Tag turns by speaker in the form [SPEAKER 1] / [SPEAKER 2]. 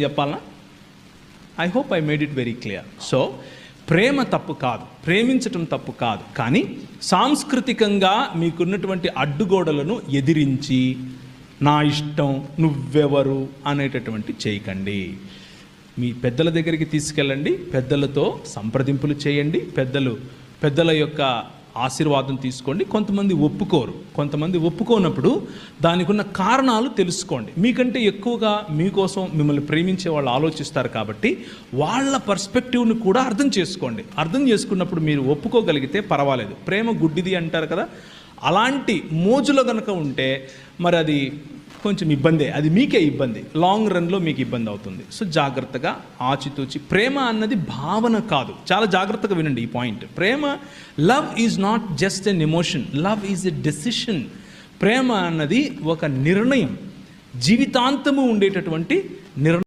[SPEAKER 1] చెప్పాలా? I hope I made it very clear. So ప్రేమ తప్పు కాదు, ప్రేమించటం తప్పు కాదు, కానీ సాంస్కృతికంగా మీకున్నటువంటి అడ్డుగోడలను ఎదిరించి నా ఇష్టం నువ్వెవరు అనేటటువంటి చేయకండి. మీ పెద్దల దగ్గరికి తీసుకెళ్ళండి, పెద్దలతో సంప్రదింపులు చేయండి, పెద్దల యొక్క ఆశీర్వాదం తీసుకోండి. కొంతమంది ఒప్పుకోరు, కొంతమంది ఒప్పుకోనప్పుడు దానికి ఉన్న కారణాలు తెలుసుకోండి. మీకంటే ఎక్కువగా మీకోసం మిమ్మల్ని ప్రేమించే వాళ్ళు ఆలోచిస్తారు కాబట్టి వాళ్ళ పర్స్పెక్టివ్ని కూడా అర్థం చేసుకోండి. అర్థం చేసుకున్నప్పుడు మీరు ఒప్పుకోగలిగితే పర్వాలేదు. ప్రేమ గుడ్డిది అంటారు కదా, అలాంటి మోజులో కనుక ఉంటే మరి అది కొంచెం ఇబ్బందే, అది మీకే ఇబ్బంది, లాంగ్ రన్లో మీకు ఇబ్బంది అవుతుంది. సో జాగ్రత్తగా ఆచితూచి. ప్రేమ అన్నది భావన కాదు, చాలా జాగ్రత్తగా వినండి ఈ పాయింట్. ప్రేమ, love is not just an emotion, love is a decision. ప్రేమ అన్నది ఒక నిర్ణయం, జీవితాంతము ఉండేటటువంటి నిర్ణయం.